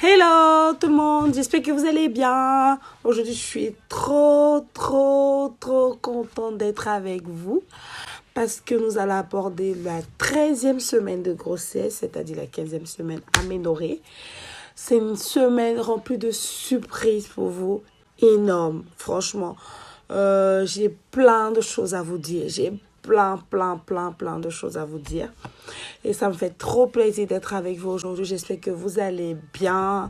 Hello tout le monde, j'espère que vous allez bien. Aujourd'hui, je suis trop contente d'être avec vous parce que nous allons aborder la 13e semaine de grossesse, c'est-à-dire la 15e semaine aménorrhée. C'est une semaine remplie de surprises pour vous, énorme, franchement. J'ai plein de choses à vous dire, j'ai plein de choses à vous dire. Et ça me fait trop plaisir d'être avec vous aujourd'hui. J'espère que vous allez bien,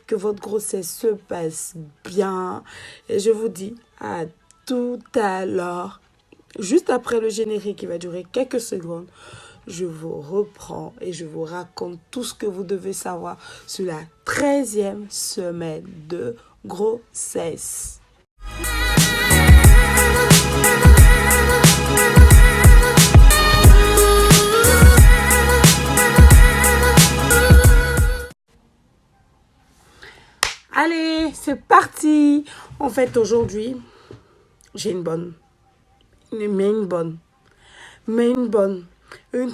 que votre grossesse se passe bien. Et je vous dis à tout à l'heure. Juste après le générique qui va durer quelques secondes, je vous reprends et je vous raconte tout ce que vous devez savoir sur la 13e semaine de grossesse. Allez, c'est parti. En fait, aujourd'hui, j'ai une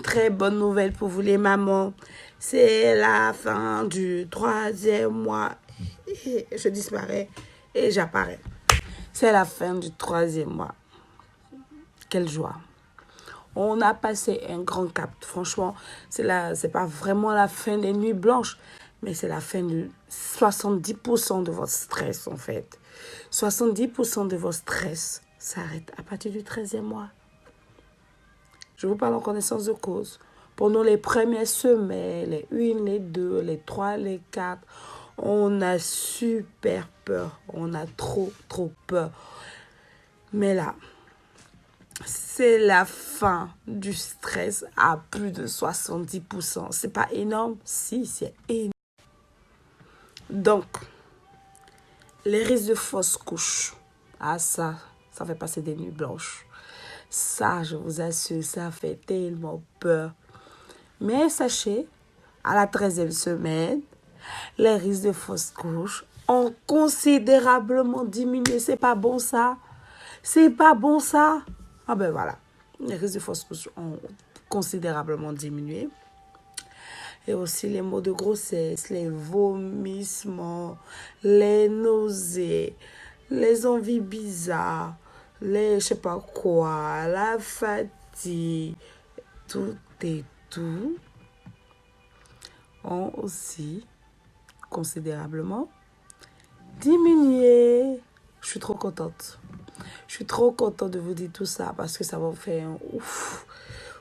très bonne nouvelle pour vous les mamans. C'est la fin du 3e mois. Et je disparais et j'apparais. C'est la fin du 3e mois. Quelle joie. On a passé un grand cap. Franchement, c'est pas vraiment la fin des nuits blanches, mais c'est la fin de 70% de votre stress, en fait. 70% de votre stress s'arrête à partir du 13e mois. Je vous parle en connaissance de cause. Pendant les premières semaines, les 1, les 2, les 3, les 4, on a super peur. On a trop peur. Mais là, c'est la fin du stress à plus de 70%. C'est pas énorme? Si, c'est énorme. Donc, les risques de fausse couche, ça fait passer des nuits blanches. Ça, je vous assure, ça fait tellement peur. Mais sachez, à la 13e semaine, les risques de fausse couche ont considérablement diminué. C'est pas bon ça? C'est pas bon ça? Ah ben voilà, les risques de fausse couche ont considérablement diminué. Et aussi les maux de grossesse, les vomissements, les nausées, les envies bizarres, les je sais pas quoi, la fatigue, tout ont aussi considérablement diminué. Je suis trop contente. Je suis trop contente de vous dire tout ça parce que ça va vous faire un ouf.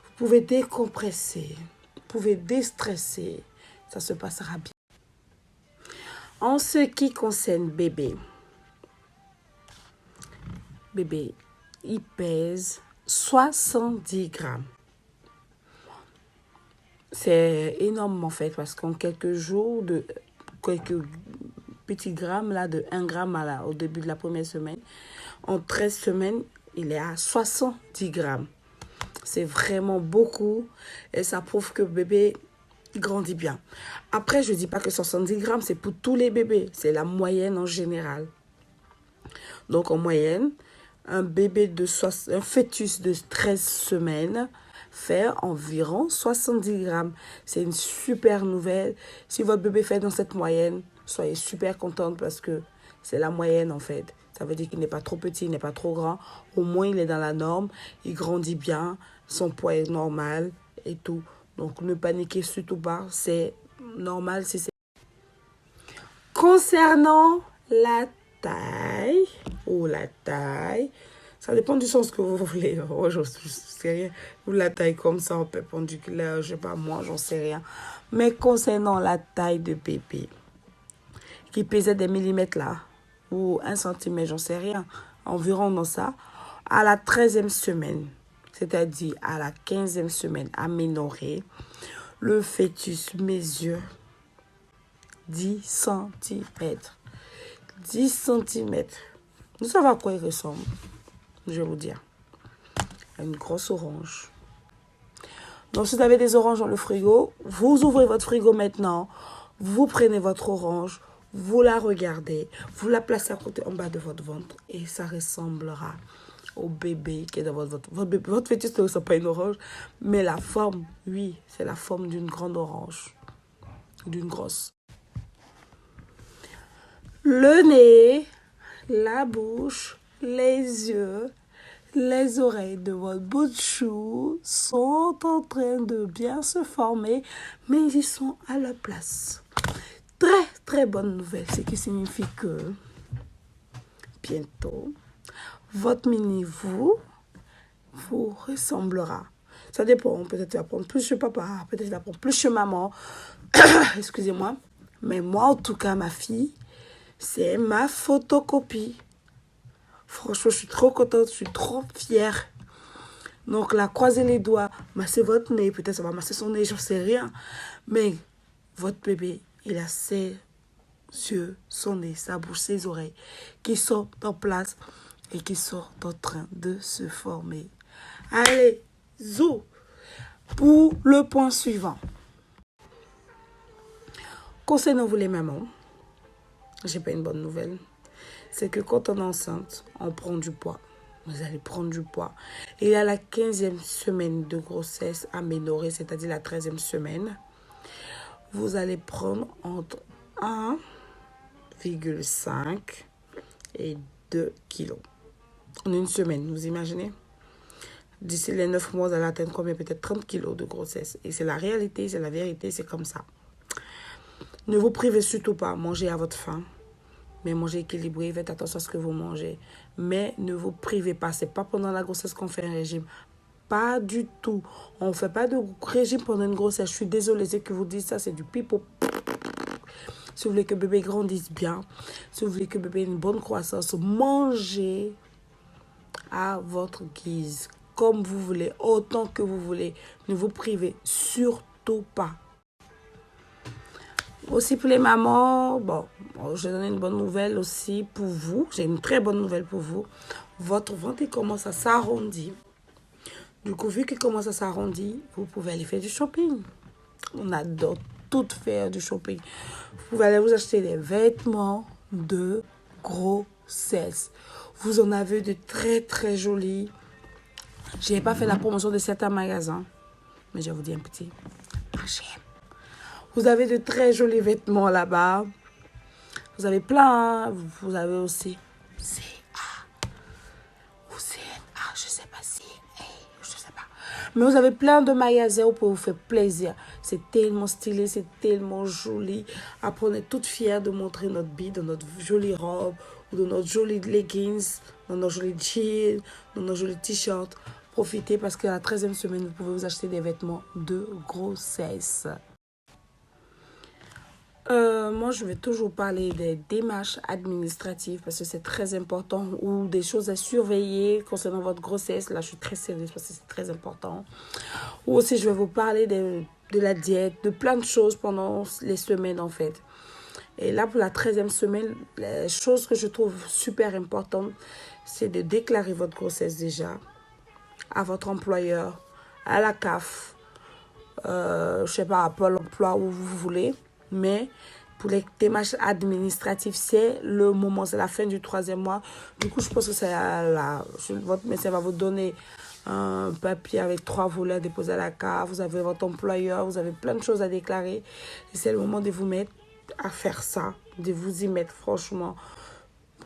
Vous pouvez décompresser, vous pouvez déstresser. Ça se passera bien. En ce qui concerne bébé, il pèse 70 grammes. C'est énorme en fait parce qu'en quelques jours, quelques petits grammes là, de 1 gramme au début de la première semaine, en 13 semaines, il est à 70 grammes. C'est vraiment beaucoup et ça prouve que le bébé grandit bien. Après, je ne dis pas que 70 grammes, c'est pour tous les bébés. C'est la moyenne en général. Donc, en moyenne, un fœtus de 13 semaines fait environ 70 grammes. C'est une super nouvelle. Si votre bébé fait dans cette moyenne, soyez super contente parce que c'est la moyenne en fait. Ça veut dire qu'il n'est pas trop petit, il n'est pas trop grand. Au moins, il est dans la norme. Il grandit bien. Son poids est normal et tout. Donc, ne paniquez surtout pas. C'est normal si c'est... Concernant la taille, ça dépend du sens que vous voulez. Oh, je sais rien. Ou la taille comme ça, en perpendiculaire, je sais pas, moi, j'en sais rien. Mais concernant la taille de bébé, qui pesait des millimètres là, ou 1 centimètre, j'en sais rien, environ dans ça, à la 13e semaine, c'est-à-dire à la 15e semaine aménorrhée, le fœtus mesure 10 cm. 10 cm. Vous savez à quoi il ressemble? Je vais vous dire. Une grosse orange. Donc, si vous avez des oranges dans le frigo, vous ouvrez votre frigo maintenant, vous prenez votre orange, vous la regardez, vous la placez à côté en bas de votre ventre et ça ressemblera au bébé qui est dans votre ventre. Votre fœtus ne ressemble pas à une orange, mais la forme, oui, c'est la forme d'une grande orange, d'une grosse. Le nez, la bouche, les yeux, les oreilles de votre bout de chou sont en train de bien se former, mais ils sont à leur place. Très, très bonne nouvelle, ce qui signifie que bientôt, votre mini-vous vous ressemblera. Ça dépend, peut-être tu vas prendre plus chez papa, peut-être tu vas prendre plus chez maman. Excusez-moi. Mais moi, en tout cas, ma fille, c'est ma photocopie. Franchement, je suis trop contente, je suis trop fière. Donc là, croisez les doigts, massez votre nez. Peut-être ça va masser son nez, j'en sais rien. Mais votre bébé, il a ses yeux, son nez, sa bouche, ses oreilles qui sont en place et qui sont en train de se former. Allez, zou pour le point suivant. Concernant vous les mamans, j'ai pas une bonne nouvelle. C'est que quand on est enceinte, on prend du poids. Vous allez prendre du poids. Et à la 15e semaine de grossesse aménorrhée, c'est-à-dire la 13e semaine, vous allez prendre entre 1,5 et 2 kilos. En une semaine, vous imaginez? D'ici les 9 mois, vous allez atteindre combien? Peut-être 30 kilos de grossesse. Et c'est la réalité, c'est la vérité, c'est comme ça. Ne vous privez surtout pas, mangez à votre faim. Mais mangez équilibré, faites attention à ce que vous mangez. Mais ne vous privez pas. Ce n'est pas pendant la grossesse qu'on fait un régime. Pas du tout. On ne fait pas de régime pendant une grossesse. Je suis désolée, c'est que vous dites ça, c'est du pipeau. Si vous voulez que bébé grandisse bien, si vous voulez que bébé ait une bonne croissance, mangez à votre guise. Comme vous voulez, autant que vous voulez. Ne vous privez surtout pas. Aussi pour les mamans, bon, je vais donner une bonne nouvelle aussi pour vous. J'ai une très bonne nouvelle pour vous. Votre ventre, il commence à s'arrondir. Du coup, vu qu'il commence à s'arrondir, vous pouvez aller faire du shopping. On adore tout faire du shopping. Vous pouvez aller vous acheter des vêtements de grossesse. Vous en avez de très, très jolis. Je n'ai pas fait la promotion de certains magasins, mais je vais vous dire un petit H&M. Vous avez de très jolis vêtements là-bas. Vous avez plein. Vous avez aussi CA ou CNA. Je ne sais pas si. Je sais pas. Mais vous avez plein de magasins où vous pouvez vous faire plaisir. C'est tellement stylé, c'est tellement joli. Après, on est toutes fières de montrer notre bille dans notre jolie robe ou dans notre jolie leggings, dans nos jolis jeans, dans nos jolis t-shirts. Profitez parce qu'à la 13e semaine, vous pouvez vous acheter des vêtements de grossesse. Moi, je vais toujours parler des démarches administratives parce que c'est très important ou des choses à surveiller concernant votre grossesse. Là, je suis très sérieuse parce que c'est très important. Ou aussi, je vais vous parler de la diète, de plein de choses pendant les semaines, en fait. Et là, pour la 13e semaine, la chose que je trouve super importante, c'est de déclarer votre grossesse déjà à votre employeur, à la CAF, je sais pas, à Pôle emploi, où vous voulez. Mais pour les démarches administratives, c'est le moment, c'est la fin du 3e mois. Du coup, je pense que c'est votre médecin va vous donner un papier avec 3 volets à déposer à la CAF. Vous avez votre employeur, vous avez plein de choses à déclarer. Et c'est le moment de vous mettre à faire ça, de vous y mettre franchement.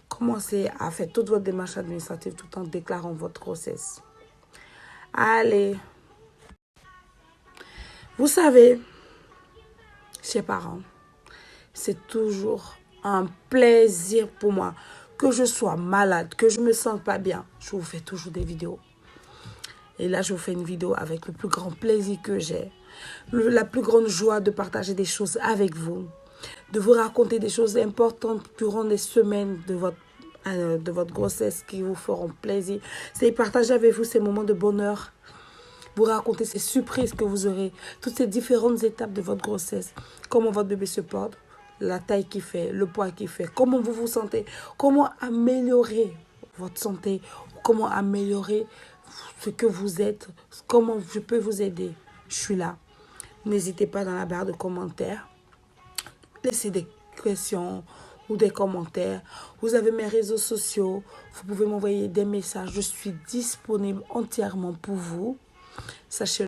Commencez à faire toute votre démarche administrative tout en déclarant votre grossesse. Allez. Vous savez, chers parents, c'est toujours un plaisir pour moi. Que je sois malade, que je me sente pas bien, je vous fais toujours des vidéos. Et là, je vous fais une vidéo avec le plus grand plaisir que j'ai. La plus grande joie de partager des choses avec vous. De vous raconter des choses importantes durant les semaines de votre grossesse qui vous feront plaisir. C'est partager avec vous ces moments de bonheur. Vous raconter ces surprises que vous aurez, toutes ces différentes étapes de votre grossesse, comment votre bébé se porte, la taille qu'il fait, le poids qu'il fait, comment vous vous sentez, comment améliorer votre santé, comment améliorer ce que vous êtes, comment je peux vous aider. Je suis là. N'hésitez pas dans la barre de commentaires, laissez des questions ou des commentaires. Vous avez mes réseaux sociaux, vous pouvez m'envoyer des messages, je suis disponible entièrement pour vous. Sachez-le.